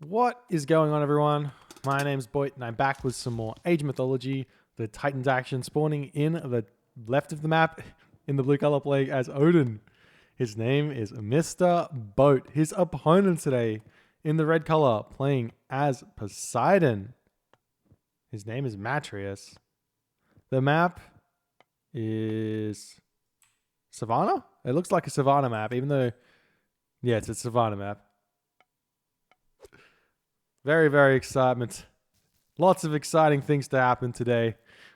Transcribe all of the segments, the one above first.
What is going on, everyone? My name's Boit, and I'm back with some more Age of Mythology. The Titans action spawning in the left of the map in the blue color playing as Odin. His name is Mr. Boat. His opponent today in the red color playing as Poseidon. His name is Matreiuss. The map is Savannah? It looks like a Savannah map, even though, yeah, it's a Savannah map. Very, very excitement. Lots of exciting things to happen today.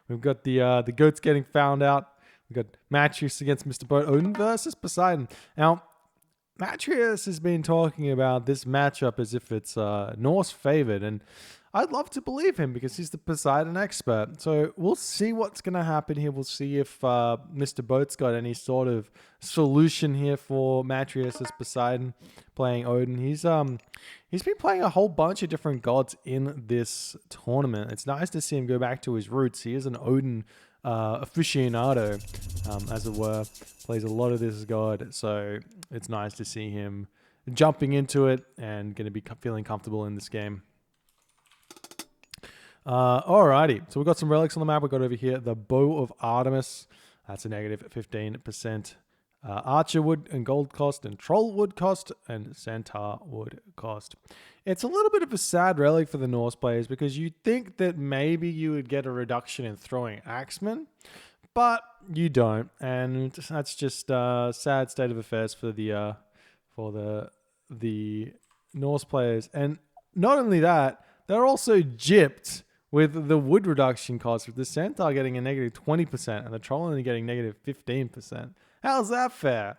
We've got the goats getting found out. We've got Matreiuss against Mr. Boat. Odin versus Poseidon. Now, Matreiuss has been talking about this matchup as if it's Norse favored, and I'd love to believe him because he's the Poseidon expert. So we'll see what's going to happen here. We'll see if Mr. Boat's got any sort of solution here for Matreiuss as Poseidon playing Odin. He's been playing a whole bunch of different gods in this tournament. It's nice to see him go back to his roots. He is an Odin aficionado, as it were. Plays a lot of this god, so it's nice to see him jumping into it and going to be feeling comfortable in this game. Alrighty, so we've got some relics on the map. We've got over here the Bow of Artemis. That's a negative 15%. Archer wood and gold cost, and troll wood cost, and centaur wood cost. It's a little bit of a sad relic for the Norse players because you'd think that maybe you would get a reduction in throwing axemen, but you don't, and that's just a sad state of affairs for the Norse players. And not only that, they're also gypped with the wood reduction cost, with the centaur getting a negative 20% and the troll only getting negative 15%. How's that fair?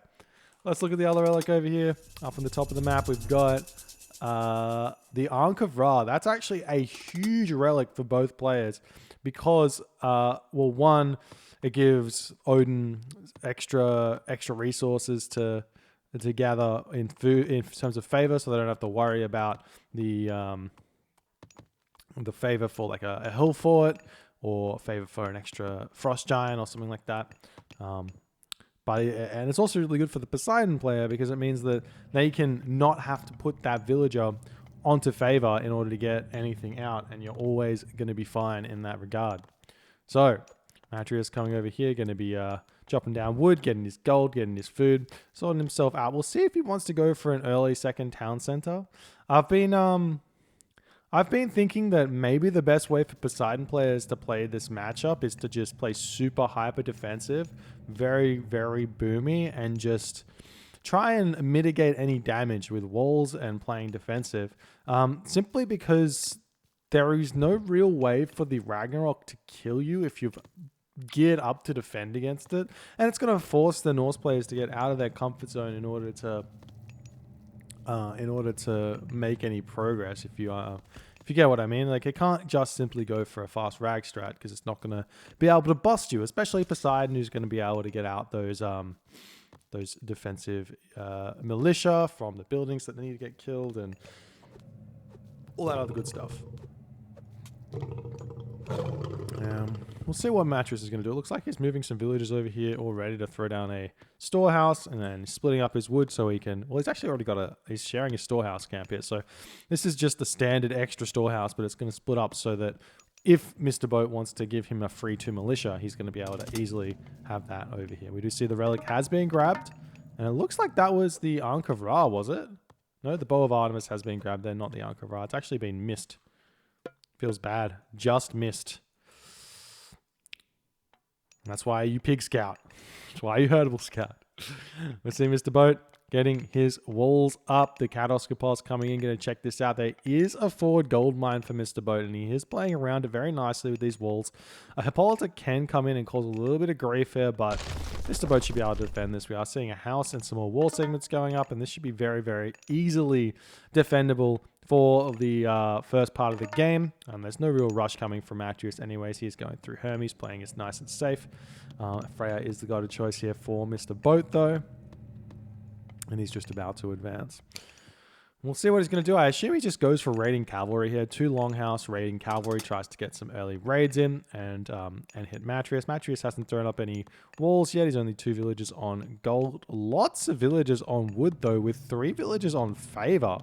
Let's look at the other relic over here. Up on the top of the map, we've got the Ankh of Ra. That's actually a huge relic for both players because, well, one, it gives Odin extra resources to gather in food in terms of favor, so they don't have to worry about the favor for like a hill fort or favor for an extra frost giant or something like that. And it's also really good for the Poseidon player because it means that they can not have to put that villager onto favor in order to get anything out, and you're always going to be fine in that regard. So Matreiuss coming over here, going to be chopping down wood, getting his gold, getting his food, sorting himself out. We'll see if he wants to go for an early second town center. I've been thinking that maybe the best way for Poseidon players to play this matchup is to just play super hyper defensive, very, very boomy, and just try and mitigate any damage with walls and playing defensive. Simply because there is no real way for the Ragnarok to kill you if you've geared up to defend against it. And it's going to force the Norse players to get out of their comfort zone in order to make any progress, if you get what I mean. Like, it can't just simply go for a fast rag strat because it's not going to be able to bust you, especially Poseidon, who's going to be able to get out those defensive militia from the buildings that they need to get killed and all that other good stuff. We'll see what Matreiuss is going to do. It looks like he's moving some villagers over here already to throw down a storehouse, and then splitting up his wood so he can... Well, he's actually already got he's sharing a storehouse camp here. So this is just the standard extra storehouse, but it's going to split up so that if Mr. Boat wants to give him a free 2 militia, he's going to be able to easily have that over here. We do see the relic has been grabbed, and it looks like that was the Ankh of Ra, was it? No, the Bow of Artemis has been grabbed there, not the Ankh of Ra. It's actually been missed. Feels bad. Just missed. That's why you pig scout. That's why you herdable scout. Let's see Mr. Boat getting his walls up. The Kadoskopos coming in, going to check this out. There is a forward gold mine for Mr. Boat, and he is playing around it very nicely with these walls. A Hippolyta can come in and cause a little bit of grief here, but Mr. Boat should be able to defend this. We are seeing a house and some more wall segments going up, and this should be very, very easily defendable for the first part of the game. There's no real rush coming from Matreiuss anyways. He's going through Hermes, playing it nice and safe. Freya is the god of choice here for Mr. Boat, though. And he's just about to advance. We'll see what he's going to do. I assume he just goes for raiding cavalry here. 2 longhouse raiding cavalry, tries to get some early raids in and hit Matreiuss. Matreiuss hasn't thrown up any walls yet. He's only 2 villages on gold. Lots of villages on wood, though, with 3 villages on favor.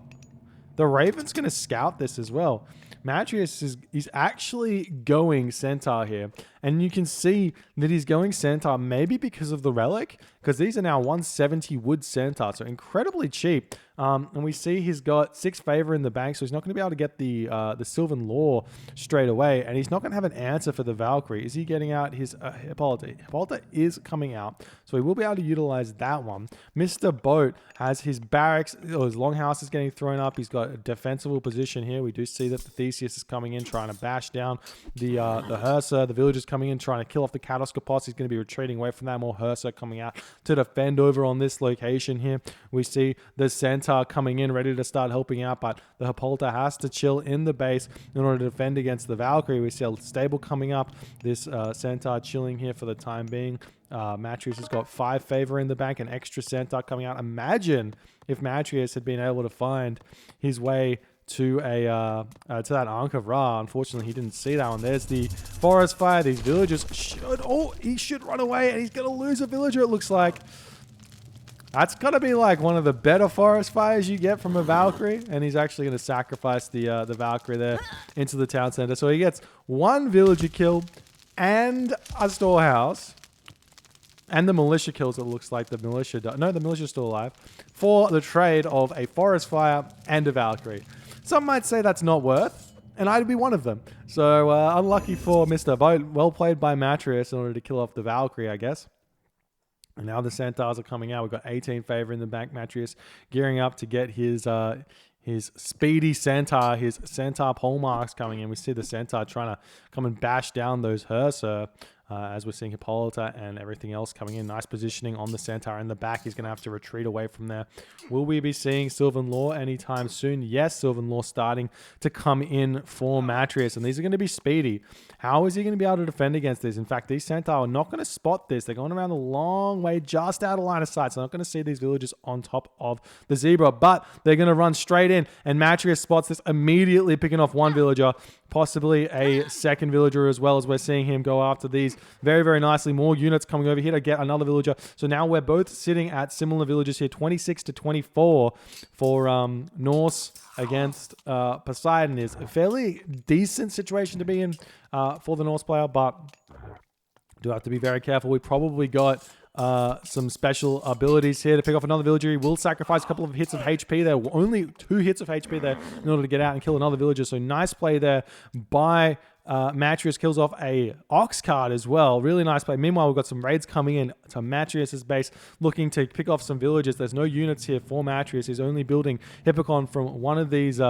the Raven's going to scout this as well. Matreiuss is actually going Centaur here. And you can see that he's going Centaur maybe because of the relic, because these are now 170 wood Centaur, so incredibly cheap. And we see he's got 6 favor in the bank, so he's not going to be able to get the Sylvan Lore straight away, and he's not going to have an answer for the Valkyrie. Is he getting out his Hippolyta? Hippolyta is coming out, so he will be able to utilize that one. Mrboat has his barracks, or his longhouse is getting thrown up. He's got a defensible position here. We do see that the Theseus is coming in, trying to bash down the Hersa. The villagers coming in, trying to kill off the Katoskopos. He's going to be retreating away from that. More Hersa coming out to defend over on this location here. We see the Centaur coming in, ready to start helping out, but the Hippolyta has to chill in the base in order to defend against the Valkyrie. We see a stable coming up. This Centaur chilling here for the time being. Matreiuss has got 5 favor in the bank, an extra Centaur coming out. Imagine if Matreiuss had been able to find his way to that Ankh of Ra. Unfortunately, he didn't see that one. There's the forest fire. These villagers he should run away, and he's going to lose a villager, it looks like. That's going to be like one of the better forest fires you get from a Valkyrie, and he's actually going to sacrifice the Valkyrie there into the town center. So he gets 1 villager kill and a storehouse. And the militia kills, it looks like the militia... No, the militia's still alive. For the trade of a forest fire and a Valkyrie. Some might say that's not worth, and I'd be one of them. So, unlucky for Mrboat. Well played by Matreiuss in order to kill off the Valkyrie, I guess. And now the Centaurs are coming out. We've got 18 favor in the bank. Matreiuss gearing up to get his speedy Centaur, his Centaur polemarks coming in. We see the Centaur trying to come and bash down those Hersa. As we're seeing Hippolyta and everything else coming in. Nice positioning on the Centaur in the back. He's going to have to retreat away from there. Will we be seeing Sylvan Lore anytime soon? Yes, Sylvan Lore starting to come in for Matreiuss, and these are going to be speedy. How is he going to be able to defend against this? In fact, these Centaur are not going to spot this. They're going around a long way, just out of line of sight, so they're not going to see these villagers on top of the zebra, but they're going to run straight in, and Matreiuss spots this, immediately picking off 1 villager, possibly a second villager as well, as we're seeing him go after these very, very nicely. More units coming over here to get another villager. So now we're both sitting at similar villages here, 26 to 24 for Norse against Poseidon. Is a fairly decent situation to be in for the Norse player, but do have to be very careful. We probably got some special abilities here to pick off another villager. He will sacrifice a couple of hits of HP there. Only 2 hits of HP there in order to get out and kill another villager. So nice play there by Matreiuss. Kills off a ox cart as well. Really nice play. Meanwhile, we've got some raids coming in to Matreiuss's base, looking to pick off some villagers. There's no units here for Matreiuss. He's only building Hippocon from one of these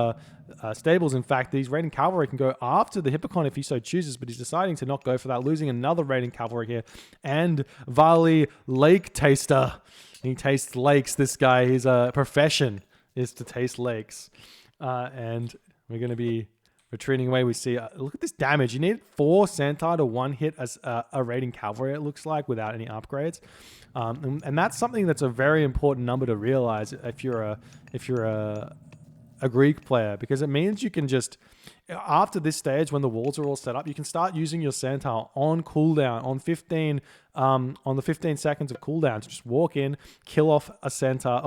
stables. In fact, these raiding cavalry can go after the Hippocon if he so chooses, but he's deciding to not go for that, losing another raiding cavalry here. And Vali Lake Taster. He tastes lakes, this guy. His profession is to taste lakes. And we're going to be retreating away. We see, look at this damage. You need 4 Centaur to 1 hit as a raiding cavalry, it looks like, without any upgrades. And that's something that's a very important number to realize if you're a Greek player, because it means you can just, after this stage, when the walls are all set up, you can start using your Centaur on cooldown, on the 15 seconds of cooldown, to just walk in, kill off a Centaur,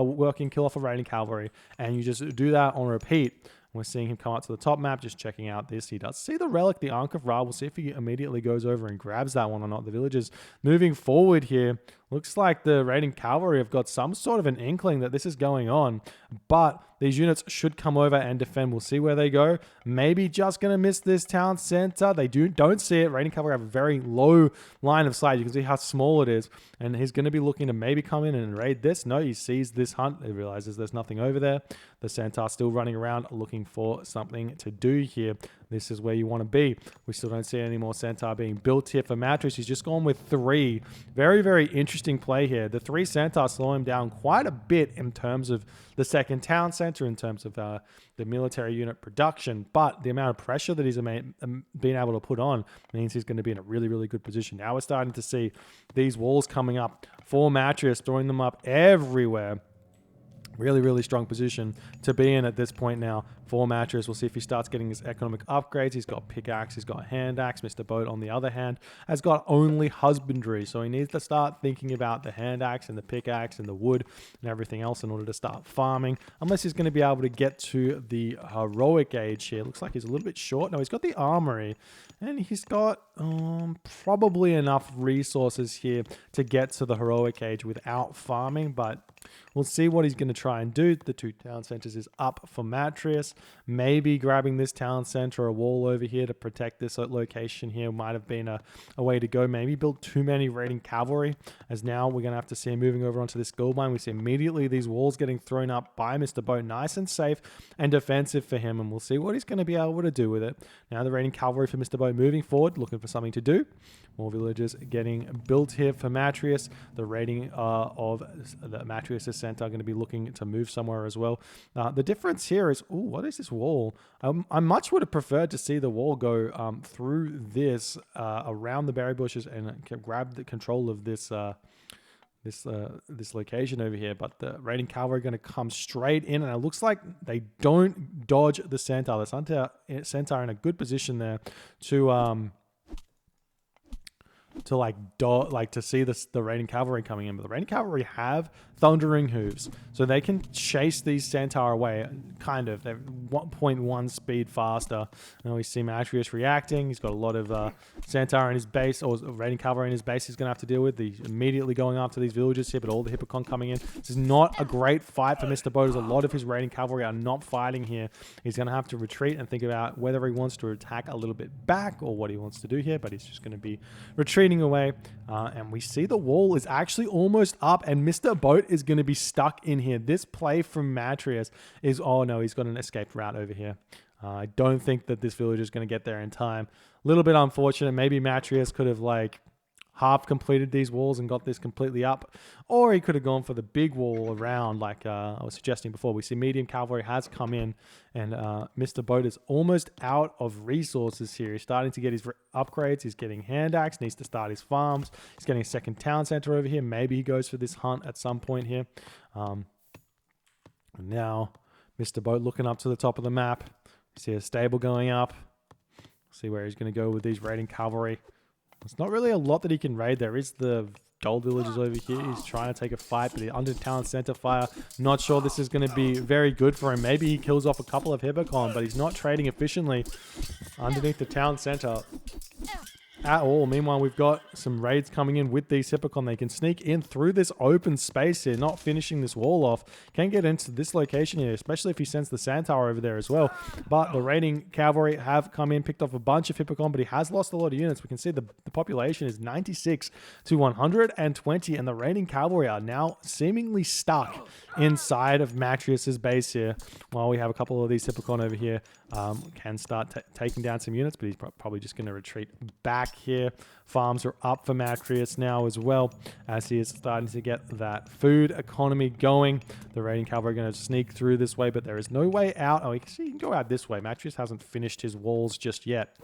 kill off a raiding cavalry, and you just do that on repeat. We're seeing him come up to the top map, just checking out this. He does see the relic, the Ankh of Ra. We'll see if he immediately goes over and grabs that one or not. The villagers moving forward here. Looks like the raiding cavalry have got some sort of an inkling that this is going on, but these units should come over and defend. We'll see where they go. Maybe just going to miss this town center. They don't see it. Raiding cavalry have a very low line of sight. You can see how small it is, and he's going to be looking to maybe come in and raid this. No, he sees this hunt. He realizes there's nothing over there. The Centaur still running around looking for something to do here. This is where you want to be. We still don't see any more Centaur being built here for Matreiuss. He's just gone with 3. Very, very interesting play here. The 3 Centaur slow him down quite a bit in terms of the second town center, in terms of the military unit production, but the amount of pressure that he's been able to put on means he's going to be in a really, really good position. Now we're starting to see these walls coming up for Matreiuss, throwing them up everywhere. Really, really strong position to be in at this point now for Matreiuss. We'll see if he starts getting his economic upgrades. He's got pickaxe, he's got hand axe. Mr. Boat, on the other hand, has got only husbandry. So he needs to start thinking about the hand axe and the pickaxe and the wood and everything else in order to start farming. Unless he's going to be able to get to the heroic age here. Looks like he's a little bit short. No, he's got the armory. And he's got probably enough resources here to get to the heroic age without farming. But we'll see what he's going to try and do. The 2 town centers is up for Matreiuss. Maybe grabbing this town center, a wall over here to protect this location here might have been a way to go. Maybe build too many raiding cavalry, as now we're going to have to see him moving over onto this gold mine. We see immediately these walls getting thrown up by Mr. Boat. Nice and safe and defensive for him, and we'll see what he's going to be able to do with it. Now the raiding cavalry for Mr. Boat moving forward, looking for something to do. More villages getting built here for Matreiuss. The raiding of the Matreiuss center are going to be looking to move somewhere as well. The difference here is, what is this wall? I much would have preferred to see the wall go through this, around the berry bushes, and grab the control of this this location over here. But the raiding cavalry are going to come straight in, and it looks like they don't dodge the centaur. The centaur in a good position there to to see the raiding cavalry coming in. But the raiding cavalry have thundering hooves, so they can chase these centaur away, kind of. They're 1.1 speed faster. And we see Matreiuss reacting. He's got a lot of centaur in his base, or raiding cavalry in his base he's going to have to deal with. He's immediately going after these villages here, but all the hippocon coming in. This is not a great fight for Mr. Boat, as a lot of his raiding cavalry are not fighting here. He's going to have to retreat and think about whether he wants to attack a little bit back or what he wants to do here, but he's just going to be retreating away. And we see the wall is actually almost up, and Mr. Boat is going to be stuck in here. This play from Matreiuss is, oh no, he's got an escape route over here. I don't think that this village is going to get there in time. A little bit unfortunate. Maybe Matreiuss could have half completed these walls and got this completely up, or he could have gone for the big wall around, like I was suggesting before. We see medium cavalry has come in, and Mr. Boat is almost out of resources here. He's starting to get his upgrades. He's getting hand axe, needs to start his farms. He's getting a second town center over here. Maybe he goes for this hunt at some point here. And now Mr. Boat looking up to the top of the map. We see a stable going up. See where he's going to go with these raiding cavalry. It's not really a lot that he can raid. There is the gold villages over here. He's trying to take a fight, but the under town center fire. Not sure this is going to be very good for him. Maybe he kills off a couple of hippocon, but he's not trading efficiently underneath the town center at all. Meanwhile, we've got some raids coming in with these hippocon. They can sneak in through this open space here, not finishing this wall off. Can get into this location here, especially if he sends the centaur over there as well. But the raiding cavalry have come in, picked off a bunch of hippocon, but he has lost a lot of units. We can see the population is 96 to 120, and the raiding cavalry are now seemingly stuck inside of Matreiuss's base here, while we have a couple of these hippocon over here. Can start taking down some units, but he's probably just going to retreat back here. Farms are up for Matreiuss now as well, as he is starting to get that food economy going. The raiding cavalry are going to sneak through this way, but there is no way out. Oh, you can go out this way. Matreiuss hasn't finished his walls just yet.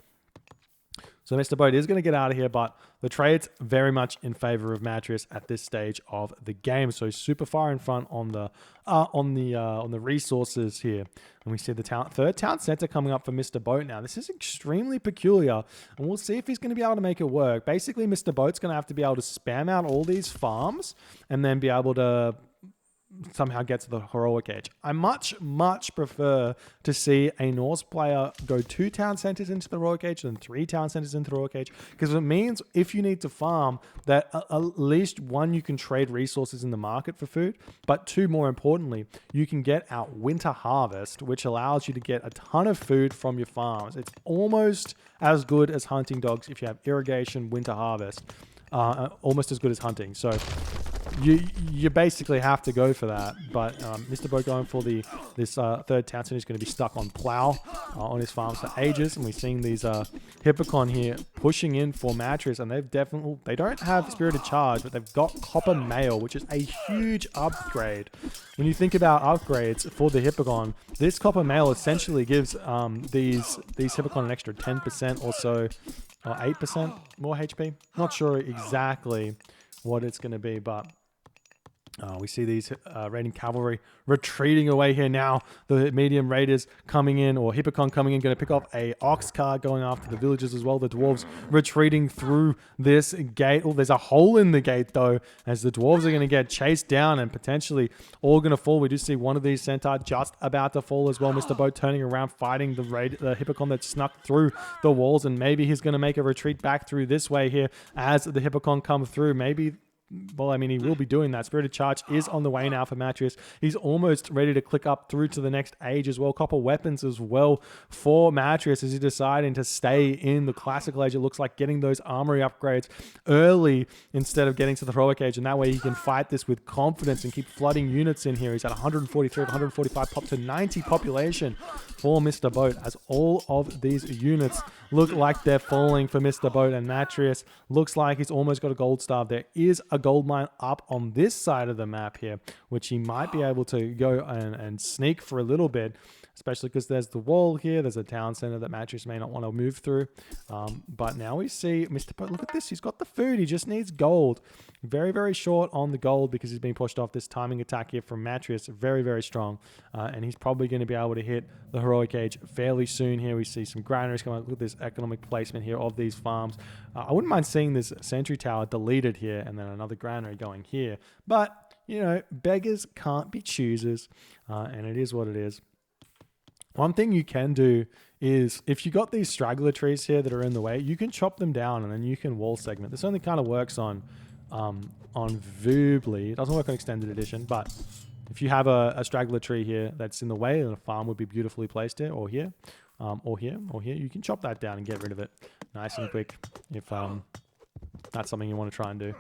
So Mr. Boat is going to get out of here, but the trade's very much in favor of Matreiuss at this stage of the game. So super far in front on the resources here. And we see the third town center coming up for Mr. Boat now. This is extremely peculiar, and we'll see if he's going to be able to make it work. Basically, Mr. Boat's going to have to be able to spam out all these farms and then be able to somehow get to the heroic age. I much prefer to see a Norse player go 2 town centers into the heroic age than 3 town centers into the heroic age, because it means if you need to farm, that at least 1, you can trade resources in the market for food, but 2, more importantly, you can get out winter harvest, which allows you to get a ton of food from your farms. It's almost as good as hunting dogs if you have irrigation, winter harvest, almost as good as hunting. So you basically have to go for that. But Mr. Boat going for this third town center is going to be stuck on plow on his farms for ages, and we're seeing these hippocon here pushing in for Matreiuss, and they don't have spirited charge, but they've got copper mail, which is a huge upgrade. When you think about upgrades for the hippocon, this copper mail essentially gives these hippocon an extra 10% or so, or 8% more HP. Not sure exactly what it's going to be, but We see these raiding cavalry retreating away here now. The medium raiders coming in, or Hippocon coming in, going to pick off a ox cart going after the villagers as well. The dwarves retreating through this gate. Oh, there's a hole in the gate though, as the dwarves are going to get chased down and potentially all going to fall. We do see one of these centaur just about to fall as well. Mr. Boat turning around, fighting the Hippocon that snuck through the walls, and maybe he's going to make a retreat back through this way here as the Hippocon come through. Maybe. Well, I mean, he will be doing that. Spirited Charge is on the way now for Matreiuss. He's almost ready to click up through to the next age as well. Copper weapons as well for Matreiuss as he's deciding to stay in the classical age. It looks like getting those armory upgrades early instead of getting to the heroic age. And that way he can fight this with confidence and keep flooding units in here. He's at 143 of 145, pop to 90 population for Mr. Boat, as all of these units look like they're falling for Mr. Boat. And Matreiuss looks like he's almost got a gold star. There is a gold mine up on this side of the map here, which he might be able to go and sneak for a little bit, especially because there's the wall here. There's a town center that Matreiuss may not want to move through. But now we see Mr. Boat. Look at this. He's got the food. He just needs gold. Very, very short on the gold because he's being pushed off. This timing attack here from Matreiuss, very, very strong. And he's probably going to be able to hit the heroic age fairly soon here. We see some granaries coming out. Look at this economic placement here of these farms. I wouldn't mind seeing this sentry tower deleted here and then another granary going here. But, you know, beggars can't be choosers. And it is what it is. One thing you can do is if you got these straggler trees here that are in the way, you can chop them down and then you can wall segment. This only kind of works on Voobly. It doesn't work on extended edition, but if you have a straggler tree here that's in the way, then a farm would be beautifully placed here, or here, or here, or here. You can chop that down and get rid of it nice and quick if that's something you want to try and do.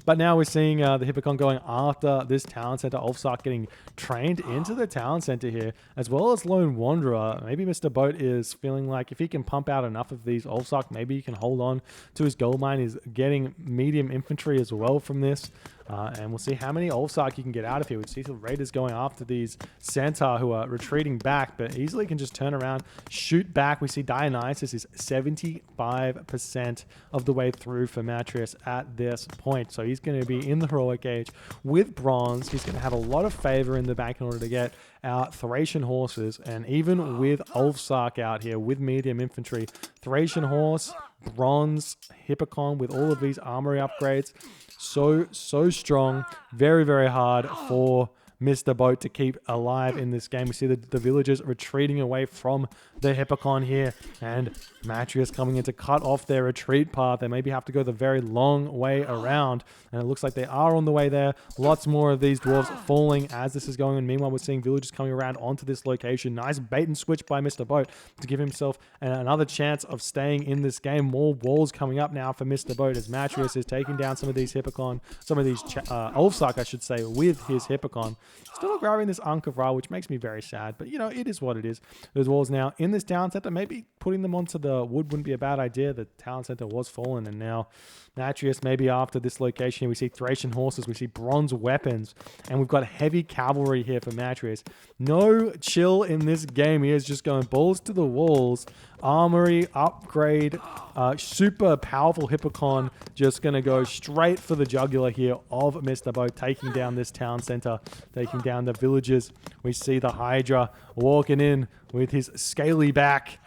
But now we're seeing the Hippocon going after this town center. Ulfsark getting trained into the town center here, as well as Lone Wanderer. Maybe Mr. Boat is feeling like if he can pump out enough of these Ulfsark, maybe he can hold on to his gold mine. He's getting medium infantry as well from this. And we'll see how many Ulfsark you can get out of here. We see the raiders going after these centaur who are retreating back, but easily can just turn around, shoot back. We see Dionysus is 75% of the way through for Matreiuss at this point. So he's going to be in the heroic age with bronze. He's going to have a lot of favor in the back in order to get out Thracian horses. And even with Ulfsark out here with medium infantry, Thracian horse, bronze, Hippocon with all of these armory upgrades, so strong. Very, very hard for Mr. Boat to keep alive in this game. We see the villagers retreating away from the Hippocon here, and Matreiuss coming in to cut off their retreat path. They maybe have to go the very long way around, and it looks like they are on the way there. Lots more of these dwarves falling as this is going on. Meanwhile, we're seeing villagers coming around onto this location. Nice bait and switch by Mr. Boat to give himself another chance of staying in this game. More walls coming up now for Mr. Boat as Matreiuss is taking down some of these Hippocon, some of these Ulfsark, I should say, with his Hippocon. Still not grabbing this Ankh of Ra, which makes me very sad. But, you know, it is what it is. There's walls now in this town center. Maybe putting them onto the wood wouldn't be a bad idea. The town center was fallen, and now Matreiuss, maybe after this location, we see Thracian horses, we see bronze weapons, and we've got heavy cavalry here for Matreiuss. No chill in this game. He is just going balls to the walls. Armory, upgrade, super powerful Hippocon, just going to go straight for the jugular here of Mr. Boat, taking down this town center, taking down the villagers. We see the Hydra walking in with his scaly back,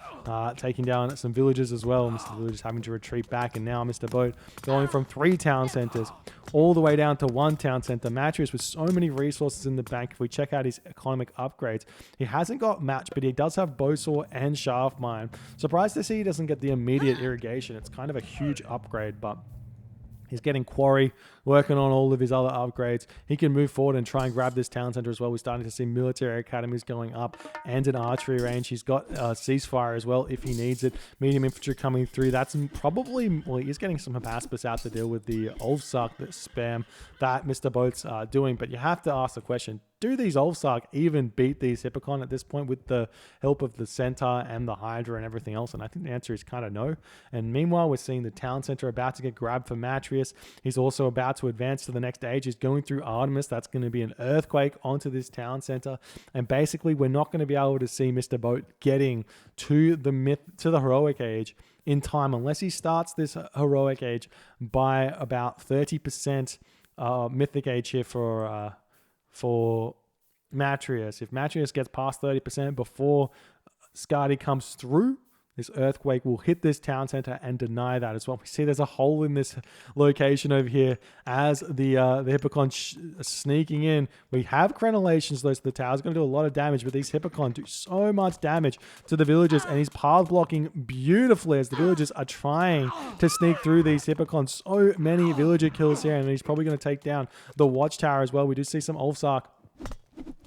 taking down some villagers as well. Mr. Villagers having to retreat back, and now Mr. Boat going from 3 town centers all the way down to 1 town center. Matreiuss with so many resources in the bank. If we check out his economic upgrades, he hasn't got match, but he does have bowsaw and shaft mine. Surprised to see he doesn't get the immediate irrigation. It's kind of a huge upgrade, but he's getting quarry, working on all of his other upgrades. He can move forward and try and grab this town center as well. We're starting to see military academies going up and an archery range. He's got ceasefire as well if he needs it. Medium infantry coming through. That's probably, well, he's getting some Habaspus out to deal with the Ulfsark spam that Mr. Boat's doing. But you have to ask the question, do these Ulfsark even beat these Hippocon at this point with the help of the Centaur and the Hydra and everything else? And I think the answer is kind of no. And meanwhile, we're seeing the town center about to get grabbed for Matreiuss. He's also about to advance to the next age. He's going through Artemis. That's going to be an earthquake onto this town center. And basically, we're not going to be able to see Mr. Boat getting to the heroic age in time unless he starts this heroic age by about 30% Mythic Age here for Matreiuss. If Matreiuss gets past 30% before Skadi comes through, this earthquake will hit this town center and deny that as well. We see there's a hole in this location over here as the Hippocon sneaking in. We have crenellations though, so the tower's going to do a lot of damage, but these Hippocon do so much damage to the villagers, and he's path blocking beautifully as the villagers are trying to sneak through these Hippocon. So many villager kills here, and he's probably going to take down the watchtower as well. We do see some Ulfsark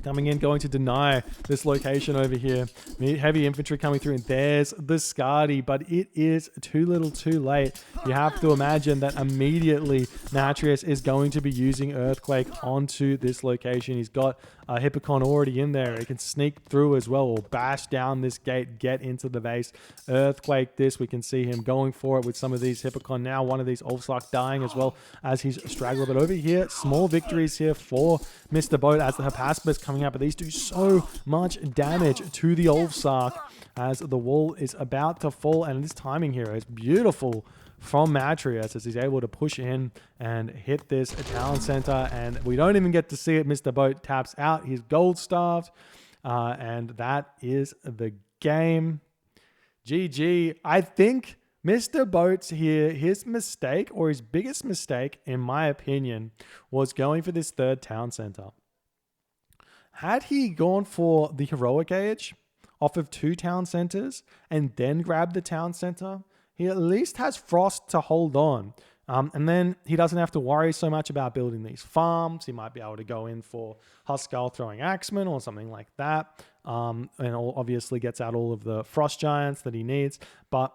coming in, going to deny this location over here. Heavy infantry coming through, and there's the Skadi, but it is too little too late. You have to imagine that immediately Matreiuss is going to be using Earthquake onto this location. He's got a Hippocon already in there. He can sneak through as well, or bash down this gate, get into the base, Earthquake this. We can see him going for it with some of these Hippocon now. One of these Ulfsark dying as well as he's straggled. But over here, small victories here for Mr. Boat as the Hippospis coming out, but these do so much damage to the Ulfsark as the wall is about to fall, and this timing here is beautiful from Matreiuss as he's able to push in and hit this town center, and we don't even get to see it. Mr. Boat taps out. He's gold starved, and that is the game. GG. I think Mr. Boat's here, his mistake, or his biggest mistake, in my opinion, was going for this third town center. Had he gone for the heroic age off of 2 town centers and then grabbed the town center, he at least has frost to hold on. And then he doesn't have to worry so much about building these farms. He might be able to go in for Huskell throwing Axemen or something like that. And obviously gets out all of the frost giants that he needs. But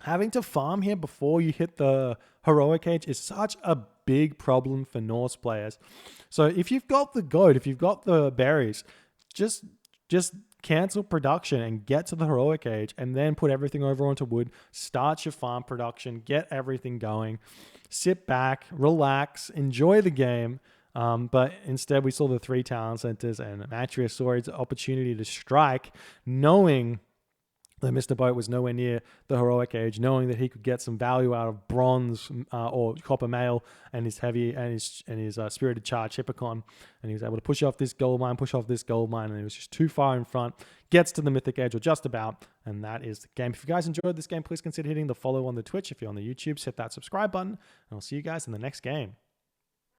having to farm here before you hit the heroic age is such a big problem for Norse players. So if you've got the goat, if you've got the berries, just cancel production and get to the heroic age, and then put everything over onto wood, start your farm production, get everything going, sit back, relax, enjoy the game. But instead we saw the 3 town centers, and Matreiuss saw his opportunity to strike, knowing that Mr. Boat was nowhere near the heroic age, knowing that he could get some value out of bronze or copper mail and his heavy and his spirited charge Hippocon, and he was able to push off this gold mine, and it was just too far in front. Gets to the mythic age, or just about, and that is the game. If you guys enjoyed this game, please consider hitting the follow on the Twitch. If you're on the YouTube, hit that subscribe button, and I'll see you guys in the next game.